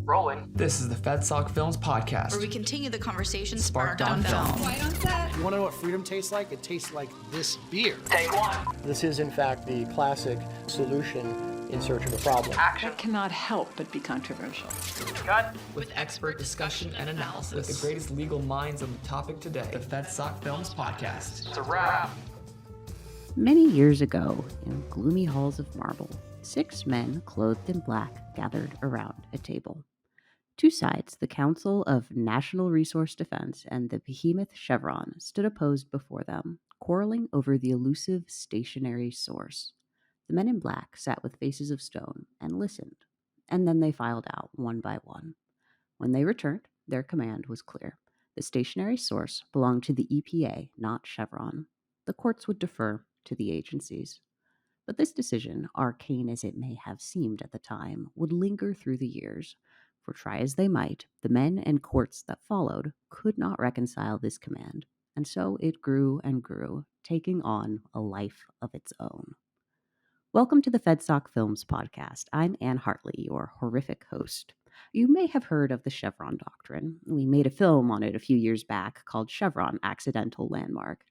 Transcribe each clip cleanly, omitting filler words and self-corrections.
Rolling. This is the FedSoc Films Podcast, where we continue the conversation sparked on film. White on set. You want to know what freedom tastes like? It tastes like this beer. Take one. This is, in fact, the classic solution in search of a problem. Action. That cannot help but be controversial. Cut. With expert discussion and analysis. With the greatest legal minds on the topic today. The FedSoc Films Podcast. It's a wrap. Many years ago, in gloomy halls of marble, 6 men clothed in black gathered around a table. 2 sides, the Council of National Resource Defense and the behemoth Chevron, stood opposed before them, quarreling over the elusive stationary source. The men in black sat with faces of stone and listened, and then they filed out one by one. When they returned, their command was clear. The stationary source belonged to the EPA, not Chevron. The courts would defer to the agencies. But this decision, arcane as it may have seemed at the time, would linger through the years. For try as they might, the men and courts that followed could not reconcile this command, and so it grew and grew, taking on a life of its own. Welcome to the FedSoc Films Podcast. I'm Ann Hartley, your horrific host. You may have heard of the Chevron doctrine. We made a film on it a few years back called Chevron: Accidental Landmark.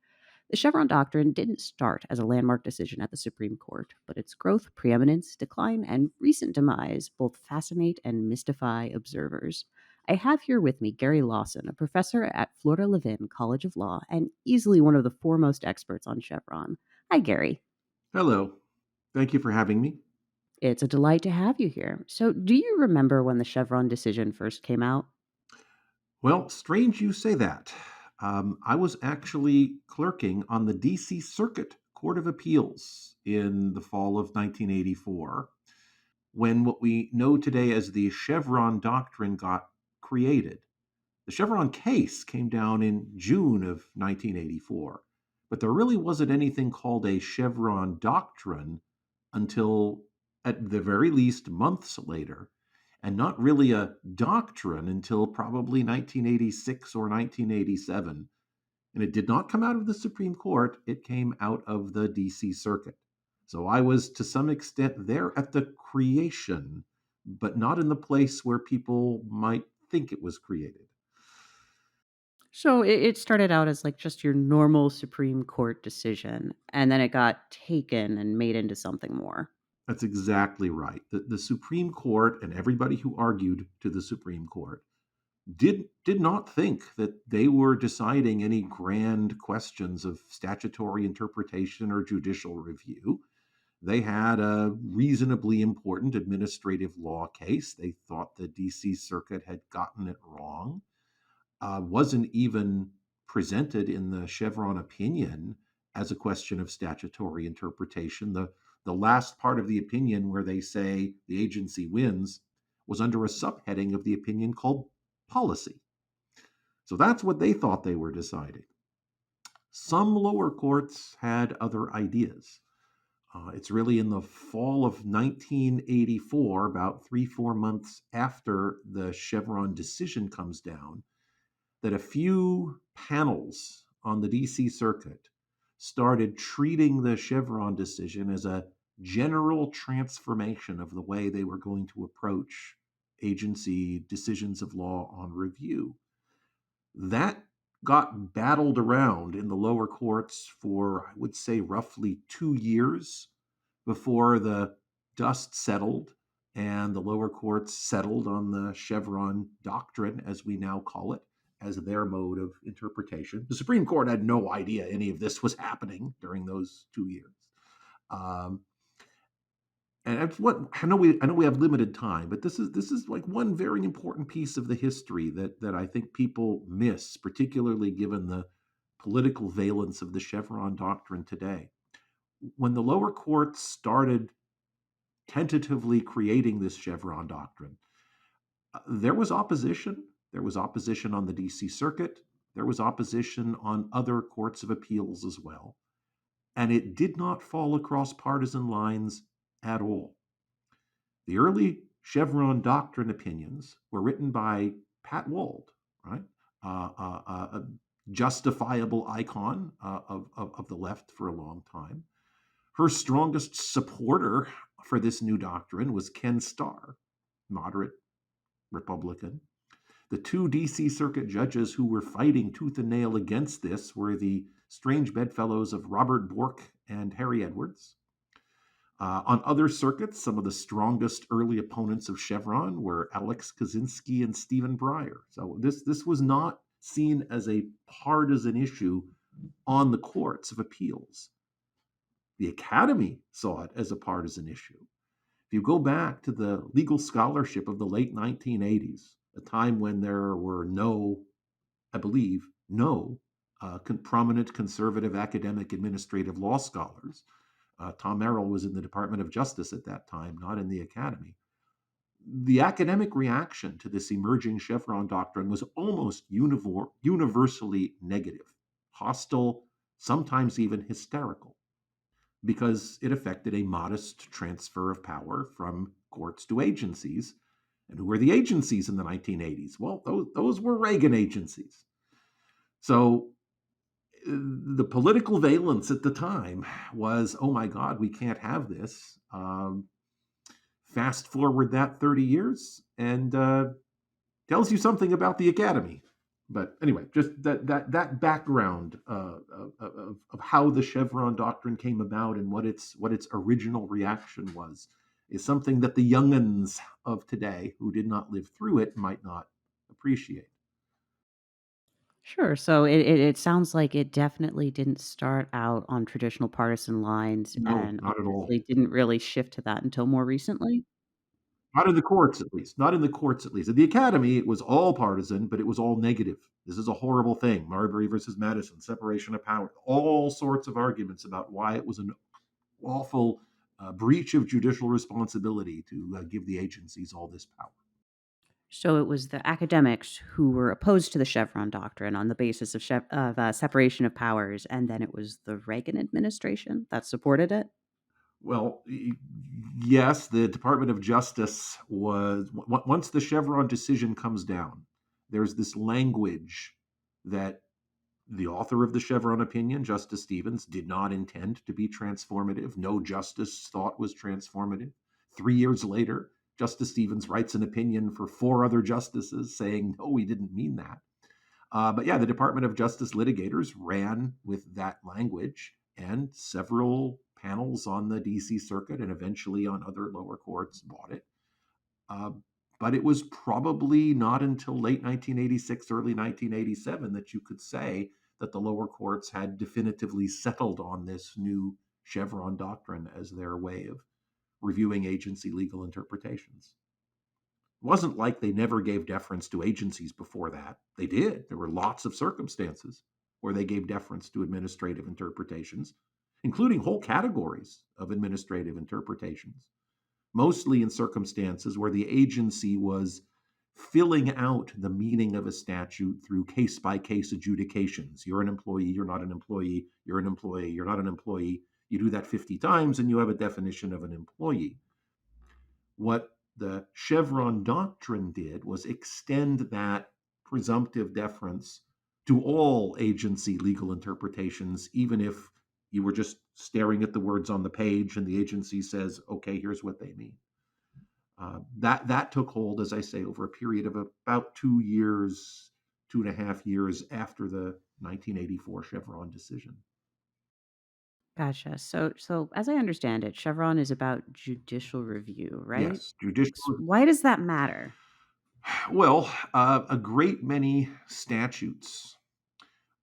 The Chevron doctrine didn't start as a landmark decision at the Supreme Court, but its growth, preeminence, decline, and recent demise both fascinate and mystify observers. I have here with me Gary Lawson, a professor at Florida Levin College of Law and easily one of the foremost experts on Chevron. Hi, Gary. Hello. Thank you for having me. It's a delight to have you here. So, do you remember when the Chevron decision first came out? Well, strange you say that. I was actually clerking on the D.C. Circuit Court of Appeals in the fall of 1984, when what we know today as the Chevron doctrine got created. The Chevron case came down in June of 1984, but there really wasn't anything called a Chevron doctrine until, at the very least, months later, and not really a doctrine until probably 1986 or 1987. And it did not come out of the Supreme Court, it came out of the D.C. Circuit. So I was, to some extent, there at the creation, but not in the place where people might think it was created. So it started out as like just your normal Supreme Court decision, and then it got taken and made into something more. That's exactly right. The Supreme Court and everybody who argued to the Supreme Court did not think that they were deciding any grand questions of statutory interpretation or judicial review. They had a reasonably important administrative law case. They thought the D.C. Circuit had gotten it wrong. Wasn't even presented in the Chevron opinion as a question of statutory interpretation. The last part of the opinion where they say the agency wins was under a subheading of the opinion called policy. So that's what they thought they were deciding. Some lower courts had other ideas. It's really in the fall of 1984, about 3-4 months after the Chevron decision comes down, that a few panels on the D.C. Circuit started treating the Chevron decision as a general transformation of the way they were going to approach agency decisions of law on review. That got battled around in the lower courts for, I would say, roughly 2 years before the dust settled and the lower courts settled on the Chevron doctrine, as we now call it, as their mode of interpretation. The Supreme Court had no idea any of this was happening during those 2 years. And that's what I know we have limited time, but this is like one very important piece of the history that I think people miss, particularly given the political valence of the Chevron doctrine today. When the lower courts started tentatively creating this Chevron doctrine, there was opposition. There was opposition on the D.C. Circuit. There was opposition on other courts of appeals as well. And it did not fall across partisan lines at all. The early Chevron doctrine opinions were written by Pat Wald, right? A justifiable icon of the left for a long time. Her strongest supporter for this new doctrine was Ken Starr, moderate Republican. The two D.C. Circuit judges who were fighting tooth and nail against this were the strange bedfellows of Robert Bork and Harry Edwards. On other circuits, some of the strongest early opponents of Chevron were Alex Kaczynski and Stephen Breyer. So this was not seen as a partisan issue on the courts of appeals. The Academy saw it as a partisan issue. If you go back to the legal scholarship of the late 1980s, a time when there were no prominent conservative academic administrative law scholars. Tom Merrill was in the Department of Justice at that time, not in the Academy. The academic reaction to this emerging Chevron doctrine was almost universally negative, hostile, sometimes even hysterical, because it affected a modest transfer of power from courts to agencies. And who were the agencies in the 1980s? Well, those were Reagan agencies. So the political valence at the time was, oh my God, we can't have this. Fast forward that 30 years and tells you something about the Academy. But anyway, just that background of how the Chevron doctrine came about and what its original reaction was is something that the young'uns of today who did not live through it might not appreciate. Sure. So it sounds like it definitely didn't start out on traditional partisan lines No, and not at all. obviously didn't really shift to that until more recently. Not in the courts, at least. Not in the courts, at least. At the Academy, it was all partisan, but it was all negative. This is a horrible thing. Marbury versus Madison, separation of power, all sorts of arguments about why it was an awful breach of judicial responsibility to give the agencies all this power. So it was the academics who were opposed to the Chevron doctrine on the basis of separation of powers, and then it was the Reagan administration that supported it. Well, yes, the Department of Justice was, once the Chevron decision comes down, there's this language that the author of the Chevron opinion, Justice Stevens, did not intend to be transformative. No justice thought was transformative. 3 years later, Justice Stevens writes an opinion for 4 other justices saying, no, we didn't mean that. But yeah, the Department of Justice litigators ran with that language, and several panels on the DC Circuit and eventually on other lower courts bought it. But it was probably not until late 1986, early 1987 that you could say that the lower courts had definitively settled on this new Chevron doctrine as their way of reviewing agency legal interpretations. It wasn't like they never gave deference to agencies before that. They did. There were lots of circumstances where they gave deference to administrative interpretations, including whole categories of administrative interpretations, mostly in circumstances where the agency was filling out the meaning of a statute through case-by-case adjudications. You're an employee, you're not an employee, you're an employee, you're not an employee. You do that 50 times and you have a definition of an employee. What the Chevron doctrine did was extend that presumptive deference to all agency legal interpretations, even if you were just staring at the words on the page and the agency says, okay, here's what they mean. That took hold, as I say, over a period of about 2 years, 2.5 years after the 1984 Chevron decision. Gotcha. So as I understand it, Chevron is about judicial review, right? Yes, judicial. Why does that matter? Well, a great many statutes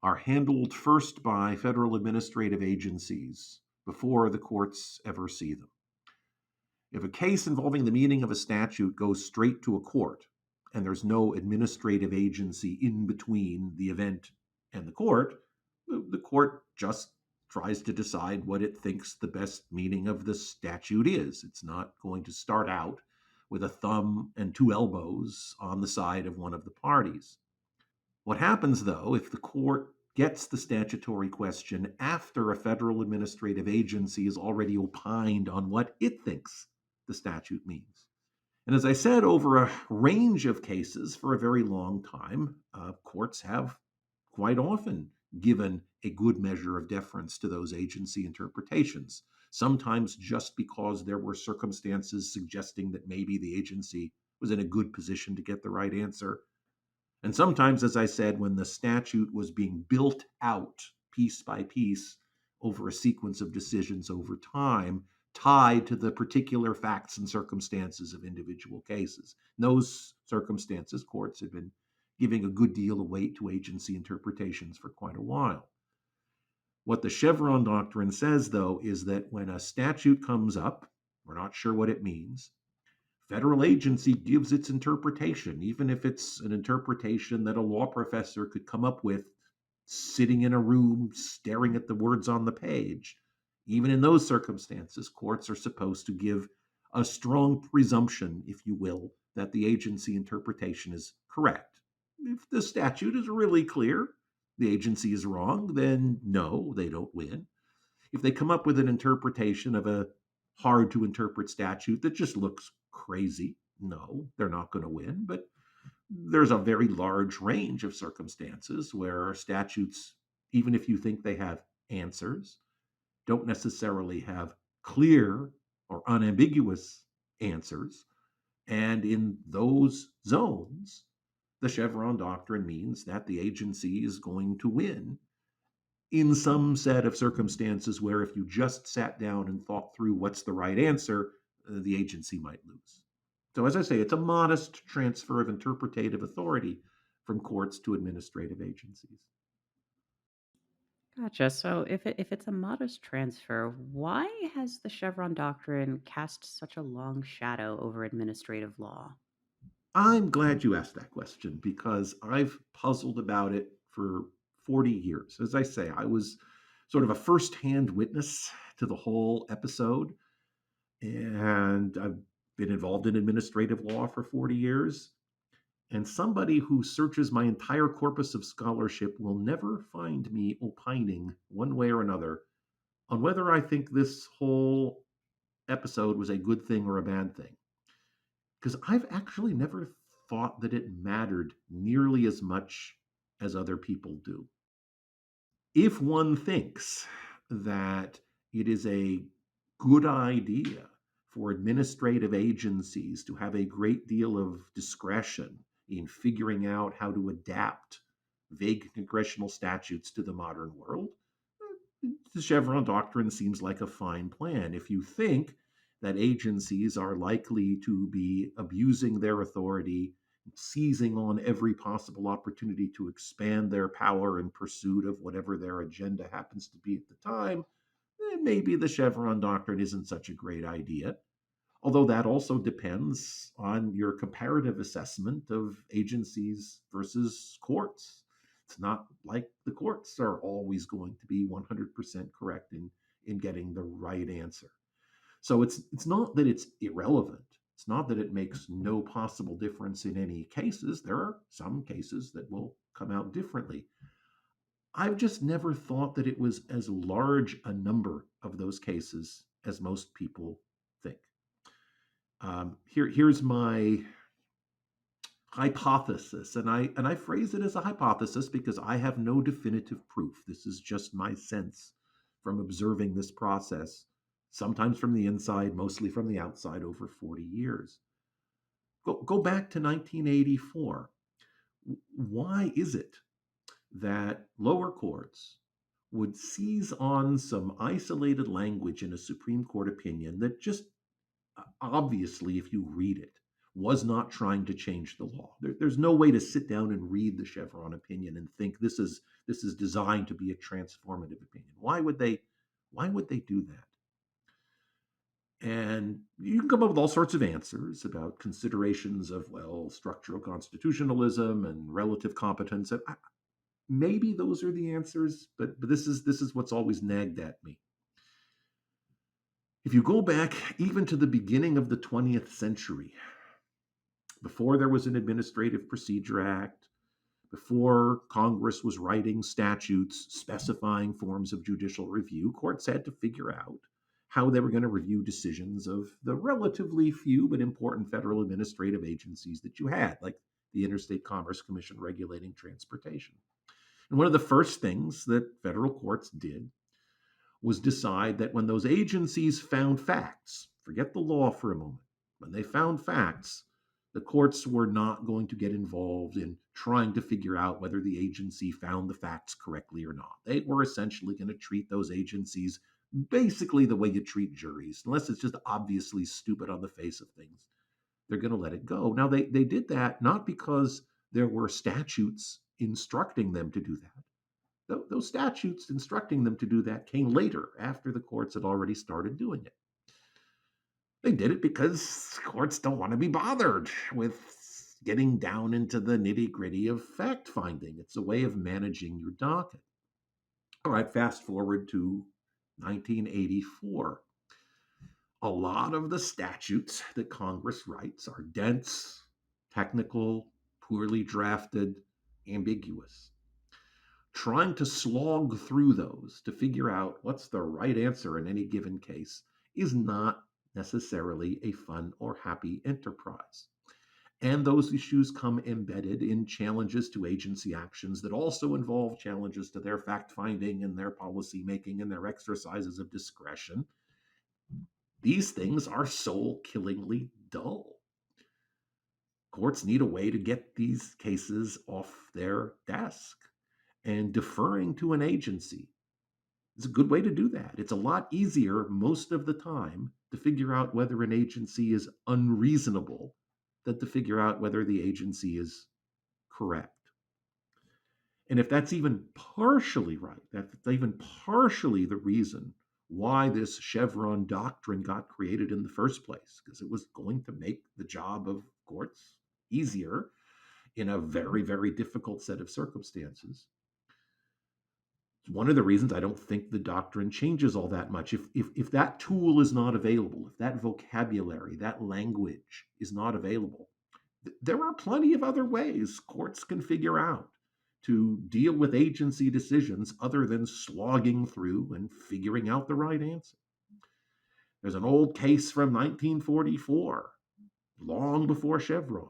are handled first by federal administrative agencies before the courts ever see them. If a case involving the meaning of a statute goes straight to a court and there's no administrative agency in between the event and the court just tries to decide what it thinks the best meaning of the statute is. It's not going to start out with a thumb and 2 elbows on the side of one of the parties. What happens, though, if the court gets the statutory question after a federal administrative agency has already opined on what it thinks the statute means? And as I said, over a range of cases for a very long time, courts have quite often given a good measure of deference to those agency interpretations, sometimes just because there were circumstances suggesting that maybe the agency was in a good position to get the right answer. And sometimes, as I said, when the statute was being built out piece by piece over a sequence of decisions over time, tied to the particular facts and circumstances of individual cases. In those circumstances, courts have been giving a good deal of weight to agency interpretations for quite a while. What the Chevron doctrine says, though, is that when a statute comes up, we're not sure what it means, federal agency gives its interpretation, even if it's an interpretation that a law professor could come up with sitting in a room staring at the words on the page. Even in those circumstances, courts are supposed to give a strong presumption, if you will, that the agency interpretation is correct. If the statute is really clear, the agency is wrong, then no, they don't win. If they come up with an interpretation of a hard to interpret statute that just looks crazy, no, they're not going to win. But there's a very large range of circumstances where statutes, even if you think they have answers, don't necessarily have clear or unambiguous answers. And in those zones, the Chevron doctrine means that the agency is going to win in some set of circumstances where if you just sat down and thought through what's the right answer, the agency might lose. So as I say, it's a modest transfer of interpretative authority from courts to administrative agencies. Gotcha. So if it's a modest transfer, why has the Chevron doctrine cast such a long shadow over administrative law? I'm glad you asked that question because I've puzzled about it for 40 years. As I say, I was sort of a first-hand witness to the whole episode, and I've been involved in administrative law for 40 years. And somebody who searches my entire corpus of scholarship will never find me opining one way or another on whether I think this whole episode was a good thing or a bad thing. Because I've actually never thought that it mattered nearly as much as other people do. If one thinks that it is a good idea for administrative agencies to have a great deal of discretion in figuring out how to adapt vague congressional statutes to the modern world, the Chevron doctrine seems like a fine plan. If you think that agencies are likely to be abusing their authority, seizing on every possible opportunity to expand their power in pursuit of whatever their agenda happens to be at the time, then maybe the Chevron doctrine isn't such a great idea. Although that also depends on your comparative assessment of agencies versus courts. It's not like the courts are always going to be 100% correct in getting the right answer. So it's not that it's irrelevant. It's not that it makes no possible difference in any cases. There are some cases that will come out differently. I've just never thought that it was as large a number of those cases as most people think. Here's my hypothesis, and I phrase it as a hypothesis because I have no definitive proof. This is just my sense from observing this process, sometimes from the inside, mostly from the outside, over 40 years. Go back to 1984. Why is it that lower courts would seize on some isolated language in a Supreme Court opinion that just obviously, if you read it, was not trying to change the law? There's no way to sit down and read the Chevron opinion and think this is designed to be a transformative opinion. Why would they do that? And you can come up with all sorts of answers about considerations of, well, structural constitutionalism and relative competence. And maybe those are the answers, but this is what's always nagged at me. If you go back even to the beginning of the 20th century, before there was an Administrative Procedure Act, before Congress was writing statutes specifying forms of judicial review, courts had to figure out how they were going to review decisions of the relatively few but important federal administrative agencies that you had, like the Interstate Commerce Commission regulating transportation. And one of the first things that federal courts did was decide that when those agencies found facts, forget the law for a moment, when they found facts The courts were not going to get involved in trying to figure out whether the agency found the facts correctly or not. They were essentially going to treat those agencies basically the way you treat juries, unless it's just obviously stupid on the face of things. They're going to let it go. Now, they did that not because there were statutes instructing them to do that. Those statutes instructing them to do that came later, after the courts had already started doing it. They did it because courts don't want to be bothered with getting down into the nitty-gritty of fact-finding. It's a way of managing your docket. All right, fast forward to 1984. A lot of the statutes that Congress writes are dense, technical, poorly drafted, ambiguous. Trying to slog through those to figure out what's the right answer in any given case is not necessarily a fun or happy enterprise. And those issues come embedded in challenges to agency actions that also involve challenges to their fact-finding and their policy-making and their exercises of discretion. These things are soul-killingly dull. Courts need a way to get these cases off their desk, and deferring to an agency is a good way to do that. It's a lot easier most of the time to figure out whether an agency is unreasonable than to figure out whether the agency is correct. And if that's even partially right, that's even partially the reason why this Chevron doctrine got created in the first place, because it was going to make the job of courts easier in a very, very difficult set of circumstances. It's one of the reasons I don't think the doctrine changes all that much. If that tool is not available, if that vocabulary, that language is not available, there are plenty of other ways courts can figure out to deal with agency decisions other than slogging through and figuring out the right answer. There's an old case from 1944, long before Chevron,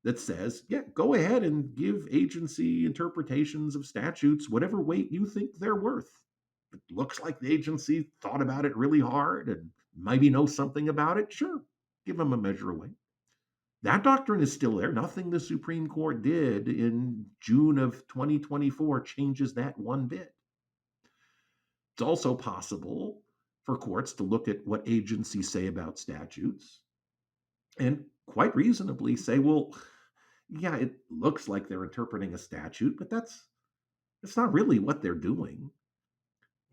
that says, yeah, go ahead and give agency interpretations of statutes whatever weight you think they're worth. It looks like the agency thought about it really hard and maybe knows something about it. Sure, give them a measure of weight. That doctrine is still there. Nothing the Supreme Court did in June of 2024 changes that one bit. It's also possible for courts to look at what agencies say about statutes and quite reasonably say, well, yeah, it looks like they're interpreting a statute, but that's not really what they're doing.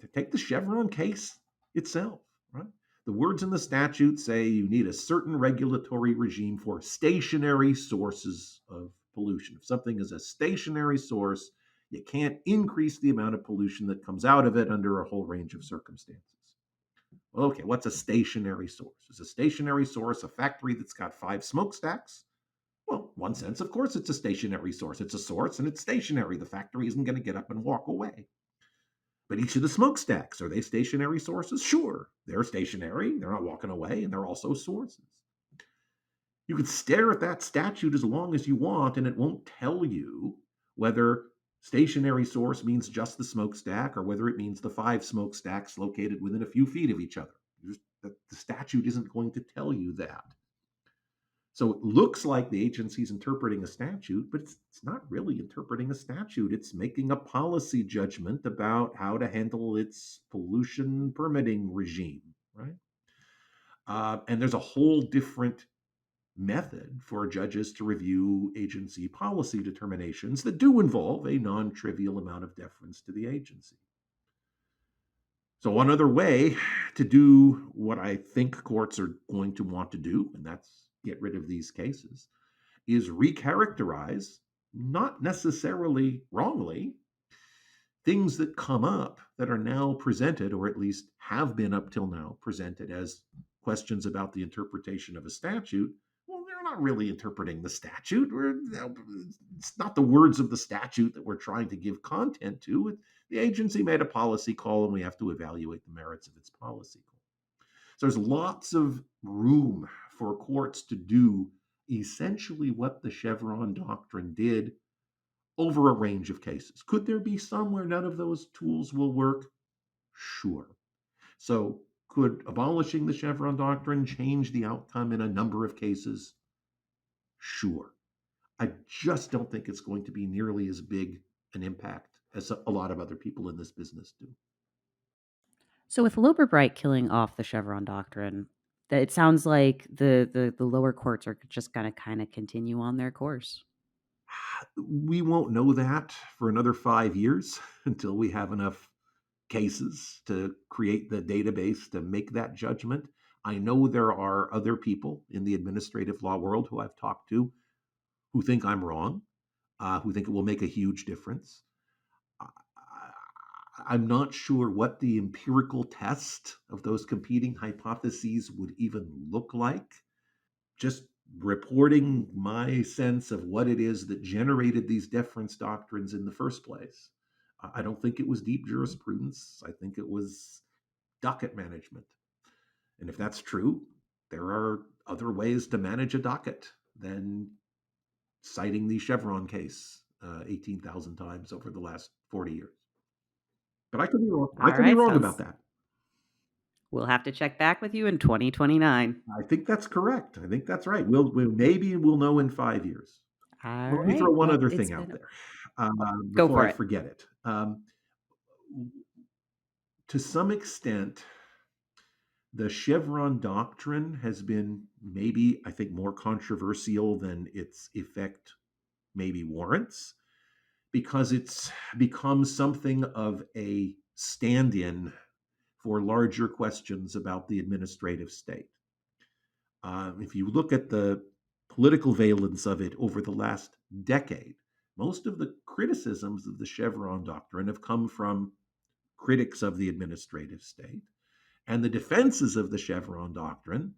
To take the Chevron case itself, right? The words in the statute say you need a certain regulatory regime for stationary sources of pollution. If something is a stationary source, you can't increase the amount of pollution that comes out of it under a whole range of circumstances. Well, okay, what's a stationary source? Is a stationary source a factory that's got 5 smokestacks? Well, in one sense, of course, it's a stationary source. It's a source and it's stationary. The factory isn't going to get up and walk away. But each of the smokestacks, are they stationary sources? Sure, they're stationary. They're not walking away, and they're also sources. You can stare at that statute as long as you want, and it won't tell you whether stationary source means just the smokestack or whether it means the 5 smokestacks located within a few feet of each other. The statute isn't going to tell you that. So it looks like the agency's interpreting a statute, but it's not really interpreting a statute. It's making a policy judgment about how to handle its pollution permitting regime, right? And there's a whole different method for judges to review agency policy determinations that do involve a non-trivial amount of deference to the agency. So one other way to do what I think courts are going to want to do, and that's get rid of these cases, is recharacterize, not necessarily wrongly, things that come up that are now presented, or at least have been up till now presented as questions about the interpretation of a statute. Well, they're not really interpreting the statute. It's not the words of the statute that we're trying to give content to. The agency made a policy call, and we have to evaluate the merits of its policy call. So there's lots of room for courts to do essentially what the Chevron doctrine did over a range of cases. Could there be some where none of those tools will work? Sure. So could abolishing the Chevron doctrine change the outcome in a number of cases? Sure. I just don't think it's going to be nearly as big an impact as a lot of other people in this business do. So with Loper-Bright killing off the Chevron doctrine, that it sounds like the lower courts are just going to kind of continue on their course. We won't know that for another 5 years until we have enough cases to create the database to make that judgment. I know there are other people in the administrative law world who I've talked to who think I'm wrong, who think it will make a huge difference. I'm not sure what the empirical test of those competing hypotheses would even look like. Just reporting my sense of what it is that generated these deference doctrines in the first place. I don't think it was deep jurisprudence. I think it was docket management. And if that's true, there are other ways to manage a docket than citing the Chevron case 18,000 times over the last 40 years. But I could be wrong. I could be wrong about that. We'll have to check back with you in 2029. I think that's correct. I think that's right. We'll know in 5 years. Let me throw one other thing out there before I forget it. To some extent, the Chevron doctrine has been maybe, I think, more controversial than its effect maybe warrants, because it's become something of a stand-in for larger questions about the administrative state. If you look at the political valence of it over the last decade, most of the criticisms of the Chevron doctrine have come from critics of the administrative state, and the defenses of the Chevron doctrine,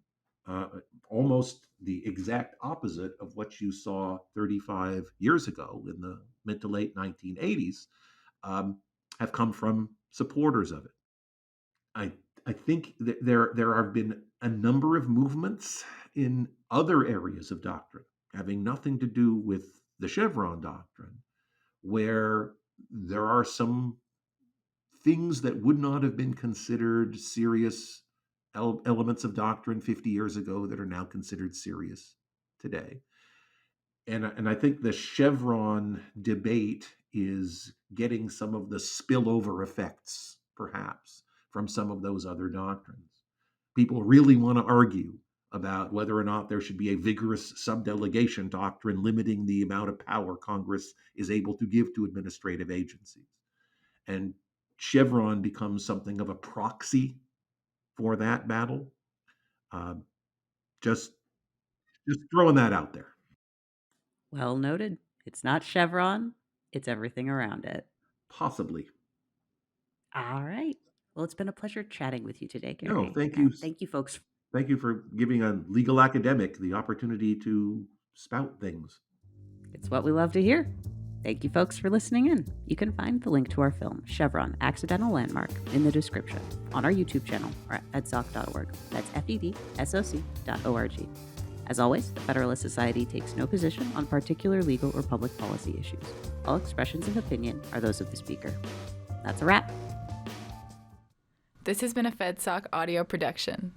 almost the exact opposite of what you saw 35 years ago in the mid to late 1980s, have come from supporters of it. I think that there have been a number of movements in other areas of doctrine having nothing to do with the Chevron doctrine, where there are some things that would not have been considered serious elements of doctrine 50 years ago that are now considered serious today. And I think the Chevron debate is getting some of the spillover effects, perhaps, from some of those other doctrines. People really want to argue about whether or not there should be a vigorous subdelegation doctrine limiting the amount of power Congress is able to give to administrative agencies. And Chevron becomes something of a proxy for that battle. Just throwing that out there. Well noted. It's not Chevron. It's everything around it. Possibly. All right. Well, it's been a pleasure chatting with you today, Gary. No, thank you. Thank you, folks. Thank you for giving a legal academic the opportunity to spout things. It's what we love to hear. Thank you, folks, for listening in. You can find the link to our film, Chevron, Accidental Landmark, in the description on our YouTube channel or at fedsoc.org. That's FEDSOC.org. As always, the Federalist Society takes no position on particular legal or public policy issues. All expressions of opinion are those of the speaker. That's a wrap. This has been a FedSoc audio production.